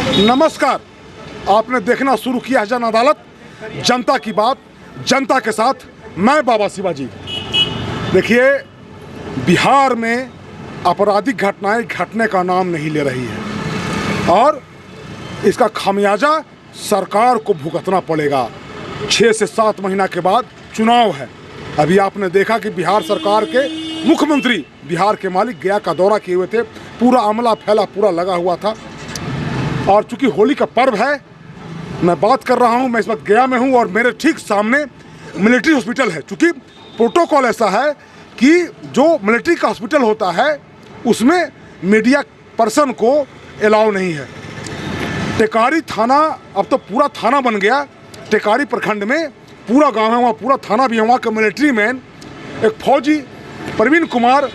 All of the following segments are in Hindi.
नमस्कार, आपने देखना शुरू किया जन अदालत, जनता की बात, जनता के साथ। मैं बाबा शिवाजी। देखिए, बिहार में आपराधिक घटनाएं घटने का नाम नहीं ले रही है और इसका खामियाजा सरकार को भुगतना पड़ेगा। 6 से 7 महीना के बाद चुनाव है। अभी आपने देखा कि बिहार सरकार के मुख्यमंत्री बिहार के मालिक गया का दौरा किए हुए थे। पूरा अमला फैला पूरा लगा हुआ था और चूंकि होली का पर्व है, मैं बात कर रहा हूं, मैं इस वक्त गया में हूं और मेरे ठीक सामने मिलिट्री हॉस्पिटल है। चूंकि प्रोटोकॉल ऐसा है कि जो मिलिट्री का हॉस्पिटल होता है उसमें मीडिया पर्सन को अलाउ नहीं है। टेकारी थाना अब तो पूरा थाना बन गया। टेकारी प्रखंड में पूरा गांव है, वहाँ पूरा थाना भी है। वहाँ का मिलिट्री मैन एक फौजी प्रवीण कुमार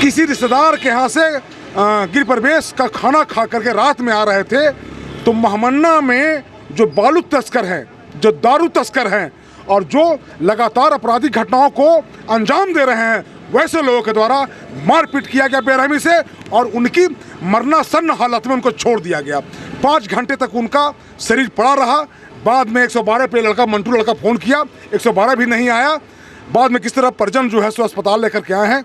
किसी रिश्तेदार के यहाँ से गृह प्रवेश का खाना खा करके रात में आ रहे थे, तो महमन्ना में जो बालू तस्कर हैं, जो दारू तस्कर हैं और जो लगातार आपराधिक घटनाओं को अंजाम दे रहे हैं, वैसे लोगों के द्वारा मारपीट किया गया बेरहमी से और उनकी मरनासन्न हालत में उनको छोड़ दिया गया। 5 घंटे तक उनका शरीर पड़ा रहा। बाद में 112 पे मंटू लड़का फ़ोन किया, 112 भी नहीं आया। बाद में किस तरह परिजन जो है सो अस्पताल लेकर के आए हैं।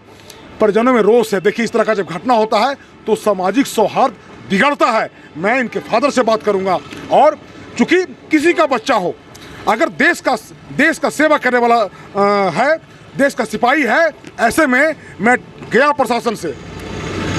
परिजनों में रोष है। देखिए, इस तरह का जब घटना होता है तो सामाजिक सौहार्द बिगड़ता है। मैं इनके फादर से बात करूंगा और चूंकि किसी का बच्चा हो, अगर देश का सेवा करने वाला है, देश का सिपाही है, ऐसे में मैं गया प्रशासन से,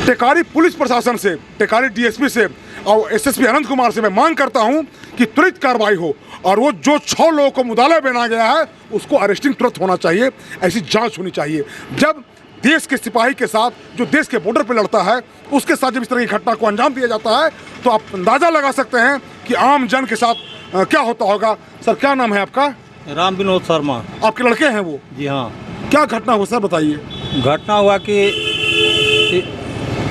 टेकारी पुलिस प्रशासन से, टेकारी डीएसपी से और एसएसपी अनंत कुमार से मैं मांग करता हूं कि त्वरित कार्रवाई हो और वो जो 6 लोगों को मुदाले बना गया है उसको अरेस्टिंग तुरंत होना चाहिए। ऐसी जांच होनी चाहिए। जब देश के सिपाही के साथ, जो देश के बॉर्डर पर लड़ता है, उसके साथ जब इस तरह की घटना को अंजाम दिया जाता है तो आप अंदाज़ा लगा सकते हैं कि आम जन के साथ क्या होता होगा। सर, क्या नाम है आपका? राम विनोद शर्मा। आपके लड़के हैं वो? जी हाँ। क्या घटना हुआ सर, बताइए। घटना हुआ कि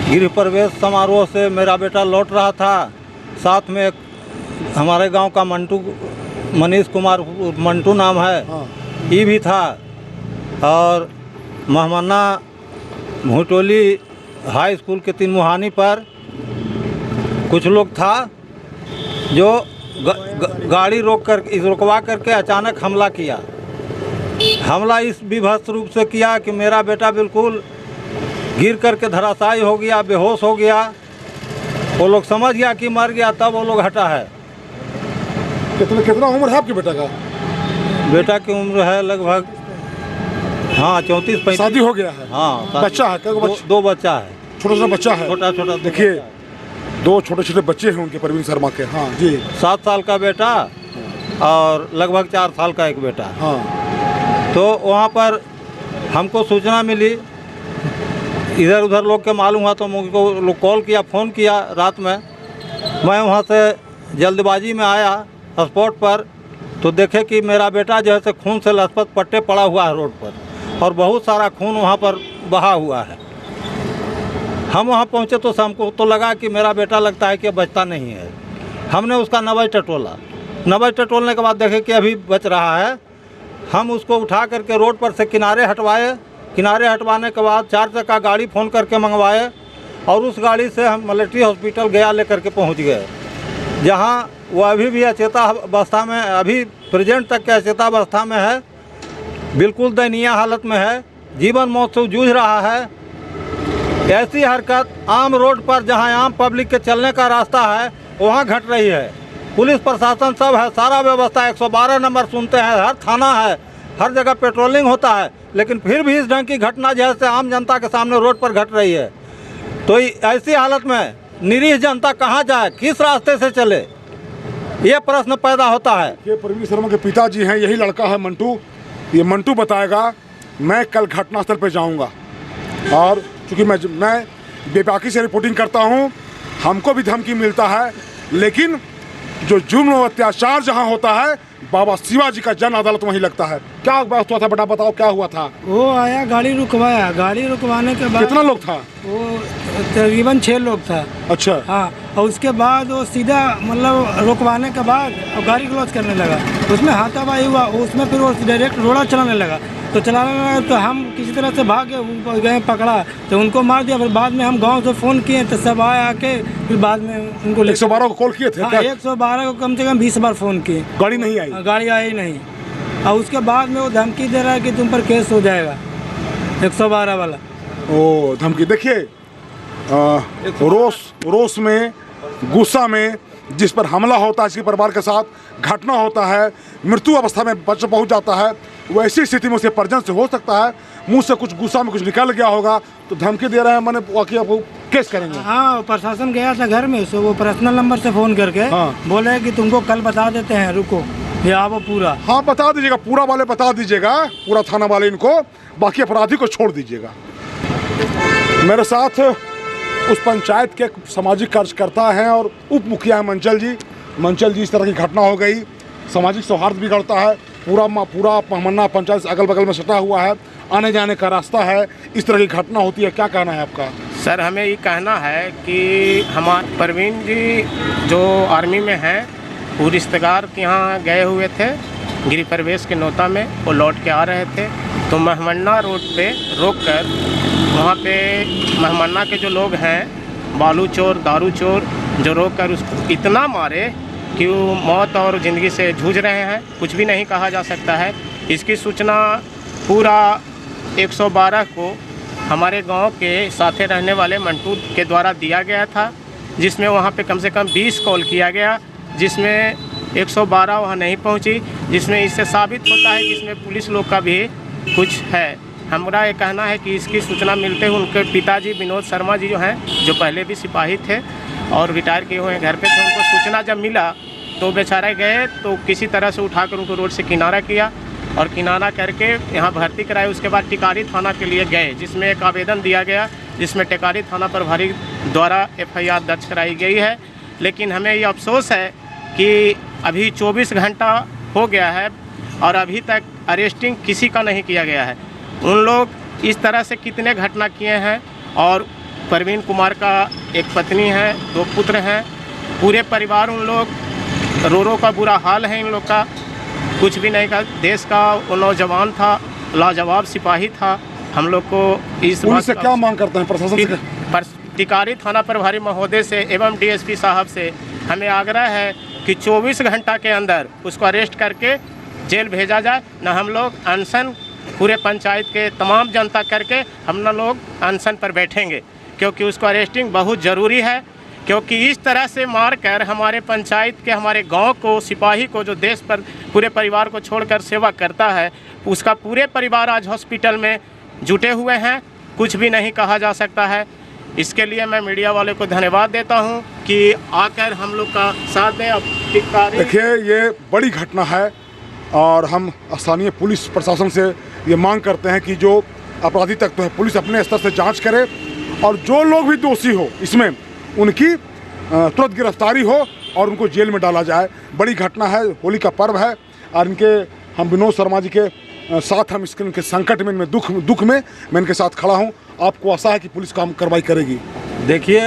गृह प्रवेश समारोह से मेरा बेटा लौट रहा था, साथ में एक हमारे गांव का मनीष कुमार, मंटू नाम है, ये भी था और महमन्ना भूटोली हाई स्कूल के 3 मुहानी पर कुछ लोग था जो गाड़ी रुकवा करके अचानक हमला किया। हमला इस विभत्स रूप से किया कि मेरा बेटा बिल्कुल गिर करके धराशायी हो गया, बेहोश हो गया। वो लोग समझ गया कि मर गया, तब वो लोग हटा है। कितना उम्र है आपके बेटा का? बेटा की उम्र है लगभग 34-35। शादी हो गया है? हाँ। बच्चा है? 2 बच्चा है। छोटा बच्चा है? छोटा। देखिए, 2 छोटे बच्चे हैं उनके, प्रवीण शर्मा के। हाँ जी। 7 साल का बेटा और लगभग 4 साल का एक बेटा। हाँ। तो वहाँ पर हमको सूचना मिली, इधर उधर लोग के मालूम हुआ तो मुझको लोग कॉल किया, फ़ोन किया रात में। मैं वहाँ से जल्दबाजी में आया स्पॉट पर, तो देखे कि मेरा बेटा जो है से खून से लथपथ पट्टे पड़ा हुआ है रोड पर और बहुत सारा खून वहाँ पर बहा हुआ है। हम वहाँ पहुँचे तो हमको तो लगा कि मेरा बेटा लगता है कि बचता नहीं है। हमने उसका नब्ज टटोलने के बाद देखे कि अभी बच रहा है। हम उसको उठा करके रोड पर से किनारे हटवाए। किनारे हटवाने के बाद 4 चक्का गाड़ी फ़ोन करके मंगवाए और उस गाड़ी से हम मिलिट्री हॉस्पिटल गया लेकर के पहुँच गए, जहाँ वो अभी भी अचेता अवस्था में, अभी प्रेजेंट तक के अचेता अवस्था में है। बिल्कुल दयनीय हालत में है, जीवन मौत से जूझ रहा है। ऐसी हरकत आम रोड पर, जहां आम पब्लिक के चलने का रास्ता है, वहां घट रही है। पुलिस प्रशासन सब है, सारा व्यवस्था 112 नंबर सुनते हैं, हर थाना है, हर जगह पेट्रोलिंग होता है, लेकिन फिर भी इस ढंग की घटना जैसे आम जनता के सामने रोड पर घट रही है। तो ऐसी हालत में निरीह जनता कहाँ जाए, किस रास्ते से चले, ये प्रश्न पैदा होता है। ये प्रवीण शर्मा के पिताजी हैं, यही लड़का है मंटू। ये मंटू बताएगा। मैं कल घटनास्थल पर जाऊंगा और चूँकि मैं बेबाकी से रिपोर्टिंग करता हूं, हमको भी धमकी मिलता है, लेकिन जो जुर्म और अत्याचार जहां होता है, बाबा शिवाजी का जन अदालत वहीं लगता है। क्या बात हुआ था बेटा, बताओ क्या हुआ था? वो आया, गाड़ी रुकवाया, गाड़ी रुकवाने के बाद कितना लोग था? वो तकरीबन 6 लोग था। अच्छा। हाँ, और उसके बाद वो सीधा मतलब रुकवाने के बाद और गाड़ी क्लोज करने लगा, उसमें हाथापाई हुआ, उसमें फिर वो डायरेक्ट रोड़ा चलाने लगा। तो चलाने लगा तो हम किसी तरह से भाग गए, पकड़ा तो उनको मार दिया। फिर बाद में हम गांव से फ़ोन किए तो सब आए आके, फिर बाद में उनको 112 को कॉल किए थे? हाँ, क्या 112 को कम से कम 20 बार फ़ोन किए, गाड़ी नहीं आई? गाड़ी आई नहीं। और उसके बाद में वो धमकी दे रहा है कि तुम पर केस हो जाएगा, 112 वाला। ओ धमकी। देखिए रोष में, गुस्सा में जिस पर हमला होता है, इसके परिवार के साथ घटना होता है, मृत्यु अवस्था में बच्चा पहुंच जाता है, वैसी स्थिति में उसके परिजन से हो सकता है मुंह से कुछ गुस्सा में कुछ निकल गया होगा तो धमकी दे रहे हैं, मैंने वाकई आपको केस करेंगे। हाँ, प्रशासन गया था घर में, सो वो पर्सनल नंबर से फ़ोन करके बोले कि तुमको कल बता देते हैं, रुको ये आओ पूरा। हाँ बता दीजिएगा, पूरा वाले बता दीजिएगा, पूरा थाना वाले इनको, बाकी अपराधी को छोड़ दीजिएगा। मेरे साथ उस पंचायत के सामाजिक कार्यकर्ता हैं और उप मुखिया हैं मंचल जी। इस तरह की घटना हो गई, सामाजिक सौहार्द बिगड़ता है, पूरा महमन्ना पंचायत अगल बगल में सटा हुआ है, आने जाने का रास्ता है, इस तरह की घटना होती है, क्या कहना है आपका? सर हमें ये कहना है कि हमारे परवीन जी जो आर्मी में हैं, वो रिश्तेदार के यहाँ गए हुए थे गिरी प्रवेश के नौता में, वो लौट के आ रहे थे तो महमन्ना रोड पे रोककर वहाँ पे महमन्ना के जो लोग हैं, बालू चोर, दारू चोर, जो रोककर उसको इतना मारे कि वो मौत और ज़िंदगी से जूझ रहे हैं, कुछ भी नहीं कहा जा सकता है। इसकी सूचना पूरा 112 को हमारे गांव के साथ रहने वाले मंटू के द्वारा दिया गया था, जिसमें वहां पे कम से कम 20 कॉल किया गया, जिसमें 112 वहां नहीं पहुंची, जिसमें इससे साबित होता है कि इसमें पुलिस लोग का भी कुछ है। हमारा ये कहना है कि इसकी सूचना मिलते हुए उनके पिताजी विनोद शर्मा जी जो हैं, जो पहले भी सिपाही थे और रिटायर किए हुए हैं, घर पे थे, उनको सूचना जब मिला तो बेचारे गए तो किसी तरह से उठाकर उनको रोड से किनारा किया और किनारा करके यहाँ भर्ती कराए। उसके बाद टिकारी थाना के लिए गए, जिसमें एक आवेदन दिया गया, जिसमें टिकारी थाना प्रभारी द्वारा FIR दर्ज कराई गई है। लेकिन हमें ये अफसोस है कि अभी 24 घंटा हो गया है और अभी तक अरेस्टिंग किसी का नहीं किया गया है। उन लोग इस तरह से कितने घटना किए हैं और परवीन कुमार का एक पत्नी है, 2 पुत्र हैं, पूरे परिवार, उन लोग रो का बुरा हाल है इन लोग का, कुछ भी नहीं का। देश का वो नौजवान था, लाजवाब सिपाही था। हम लोग को इस पुलिस से क्या मांग करते हैं प्रशासन से? टिकारी थाना प्रभारी महोदय से एवं DSP साहब से हमें आग्रह है कि 24 घंटा के अंदर उसको अरेस्ट करके जेल भेजा जाए। न हम लोग अनशन पूरे पंचायत के तमाम जनता करके हम लोग अनशन पर बैठेंगे, क्योंकि उसको अरेस्टिंग बहुत ज़रूरी है। क्योंकि इस तरह से मारकर हमारे पंचायत के, हमारे गांव को, सिपाही को, जो देश पर पूरे परिवार को छोड़कर सेवा करता है, उसका पूरे परिवार आज हॉस्पिटल में जुटे हुए हैं, कुछ भी नहीं कहा जा सकता है। इसके लिए मैं मीडिया वाले को धन्यवाद देता हूं कि आकर हम लोग का साथ दें। अब देखिए ये बड़ी घटना है और हम स्थानीय पुलिस प्रशासन से ये मांग करते हैं कि जो अपराधी तक तो है, पुलिस अपने स्तर से जांच करे और जो लोग भी दोषी हो इसमें उनकी तुरंत गिरफ्तारी हो और उनको जेल में डाला जाए। बड़ी घटना है, होली का पर्व है और हम विनोद शर्मा जी के साथ, हम इनके संकट में, इनमें दुख में मैं इनके साथ खड़ा हूँ। आपको आशा है कि पुलिस काम कार्रवाई करेगी? देखिए,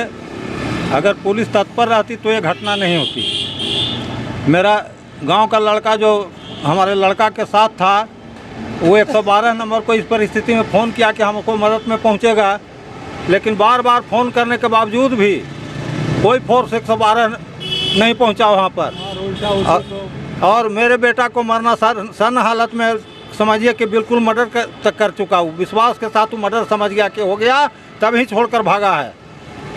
अगर पुलिस तत्पर रहती तो ये घटना नहीं होती। मेरा गांव का लड़का जो हमारे लड़का के साथ था, वो 112 नंबर को इस परिस्थिति में फ़ोन किया कि हमको मदद में पहुंचेगा, लेकिन बार बार फ़ोन करने के बावजूद भी कोई फोर्स 112 नहीं पहुंचा वहां पर। और मेरे बेटा को मरना सन्न हालत में समझिए कि बिल्कुल मर्डर तक कर चुका हूँ। विश्वास के साथ वो मर्डर समझ गया कि हो गया, तब ही छोड़कर भागा है।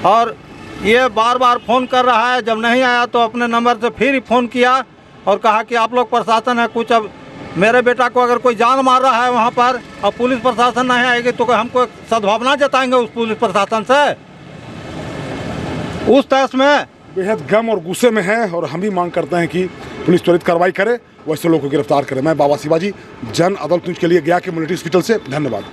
और ये बार बार फ़ोन कर रहा है, जब नहीं आया तो अपने नंबर से फिर ही फ़ोन किया और कहा कि आप लोग प्रशासन है कुछ। अब मेरे बेटा को अगर कोई जान मार रहा है वहाँ पर और पुलिस प्रशासन नहीं आएगी तो हमको सद्भावना जताएंगे उस पुलिस प्रशासन से। उस तहस में बेहद गम और गुस्से में है और हम भी मांग करते हैं कि पुलिस त्वरित कार्रवाई करे, वैसे लोगों को गिरफ्तार करे। मैं बाबा शिवाजी, जन अदालत न्यूज़ के लिए गया के मिलिट्री हॉस्पिटल से, धन्यवाद।